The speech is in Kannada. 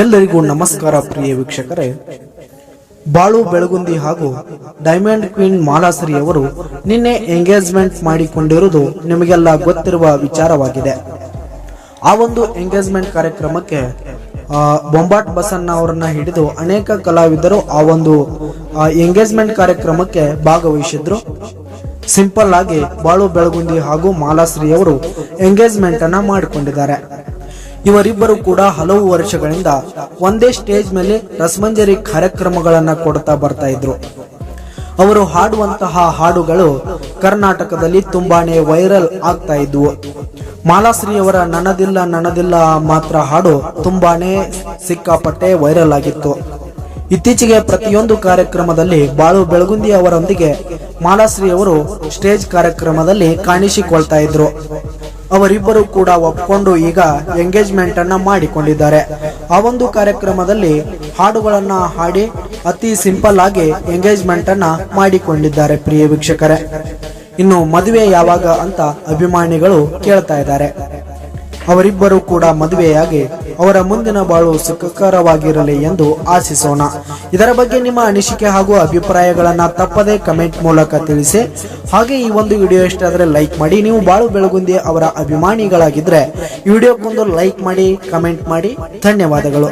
ಎಲ್ಲರಿಗೂ ನಮಸ್ಕಾರ ಪ್ರಿಯ ವೀಕ್ಷಕರೇ. ಬಾಳು ಬೆಳಗುಂದಿ ಹಾಗೂ ಡೈಮಂಡ್ ಕ್ವೀನ್ ಮಾಲಾಶ್ರೀ ಅವರು ನಿನ್ನೆ ಎಂಗೇಜ್ಮೆಂಟ್ ಮಾಡಿಕೊಂಡಿರುವುದು ನಿಮಗೆಲ್ಲ ಗೊತ್ತಿರುವ ವಿಚಾರವಾಗಿದೆ. ಆ ಒಂದು ಎಂಗೇಜ್ಮೆಂಟ್ ಕಾರ್ಯಕ್ರಮಕ್ಕೆ ಬೊಂಬಾಟ್ ಬಸಣ್ಣ ಅವರನ್ನ ಹಿಡಿದು ಅನೇಕ ಕಲಾವಿದರು ಆ ಒಂದು ಎಂಗೇಜ್ಮೆಂಟ್ ಕಾರ್ಯಕ್ರಮಕ್ಕೆ ಭಾಗವಹಿಸಿದ್ರು. ಸಿಂಪಲ್ ಆಗಿ ಬಾಳು ಬೆಳಗುಂದಿ ಹಾಗೂ ಮಾಲಾಶ್ರೀ ಅವರು ಎಂಗೇಜ್ಮೆಂಟ್ ಅನ್ನ ಮಾಡಿಕೊಂಡಿದ್ದಾರೆ. ಇವರಿಬ್ಬರು ಕೂಡ ಹಲವು ವರ್ಷಗಳಿಂದ ಒಂದೇ ಸ್ಟೇಜ್ ಮೇಲೆ ರಸಮಂಜರಿ ಕಾರ್ಯಕ್ರಮಗಳನ್ನ ಕೊಡ್ತಾ ಬರ್ತಾ ಇದ್ರು. ಅವರು ಹಾಡುವಂತಹ ಹಾಡುಗಳು ಕರ್ನಾಟಕದಲ್ಲಿ ತುಂಬಾನೇ ವೈರಲ್ ಆಗ್ತಾ ಇದ್ವು. ಮಾಲಾಶ್ರೀ ಅವರ ನನ್ನದಿಲ್ಲ ಮಾತ್ರ ಹಾಡು ತುಂಬಾನೇ ಸಿಕ್ಕಾಪಟ್ಟೆ ವೈರಲ್ ಆಗಿತ್ತು. ಇತ್ತೀಚೆಗೆ ಪ್ರತಿಯೊಂದು ಕಾರ್ಯಕ್ರಮದಲ್ಲಿ ಬಾಳು ಬೆಳಗುಂದಿ ಅವರೊಂದಿಗೆ ಮಾಲಾಶ್ರೀ ಅವರು ಸ್ಟೇಜ್ ಕಾರ್ಯಕ್ರಮದಲ್ಲಿ ಕಾಣಿಸಿಕೊಳ್ತಾ ಇದ್ರು. ಅವರಿಬ್ಬರು ಕೂಡ ಒಪ್ಕೊಂಡು ಈಗ ಎಂಗೇಜ್ಮೆಂಟ್ ಅನ್ನ ಮಾಡಿಕೊಂಡಿದ್ದಾರೆ. ಆ ಒಂದು ಕಾರ್ಯಕ್ರಮದಲ್ಲಿ ಹಾಡುಗಳನ್ನ ಹಾಡಿ ಅತಿ ಸಿಂಪಲ್ ಆಗಿ ಎಂಗೇಜ್ಮೆಂಟ್ ಅನ್ನ ಮಾಡಿಕೊಂಡಿದ್ದಾರೆ. ಪ್ರಿಯ ವೀಕ್ಷಕರೇ, ಇನ್ನು ಮದುವೆ ಯಾವಾಗ ಅಂತ ಅಭಿಮಾನಿಗಳು ಕೇಳ್ತಾ ಇದ್ದಾರೆ. ಅವರಿಬ್ಬರು ಕೂಡ ಮದುವೆಯಾಗಿ ಅವರ ಮುಂದಿನ ಬಾಳು ಸುಖಕರವಾಗಿರಲಿ ಎಂದು ಆಶಿಸೋಣ. ಇದರ ಬಗ್ಗೆ ನಿಮ್ಮ ಅನಿಸಿಕೆ ಹಾಗೂ ಅಭಿಪ್ರಾಯಗಳನ್ನ ತಪ್ಪದೇ ಕಮೆಂಟ್ ಮೂಲಕ ತಿಳಿಸಿ. ಹಾಗೆ ಈ ಒಂದು ವಿಡಿಯೋ ಇಷ್ಟ ಆದರೆ ಲೈಕ್ ಮಾಡಿ. ನೀವು ಬಾಳು ಬೆಳಗುಂದಿ ಅವರ ಅಭಿಮಾನಿಗಳಾಗಿದ್ರೆ ಈ ವಿಡಿಯೋಕ್ಕೊಂದು ಲೈಕ್ ಮಾಡಿ, ಕಮೆಂಟ್ ಮಾಡಿ. ಧನ್ಯವಾದಗಳು.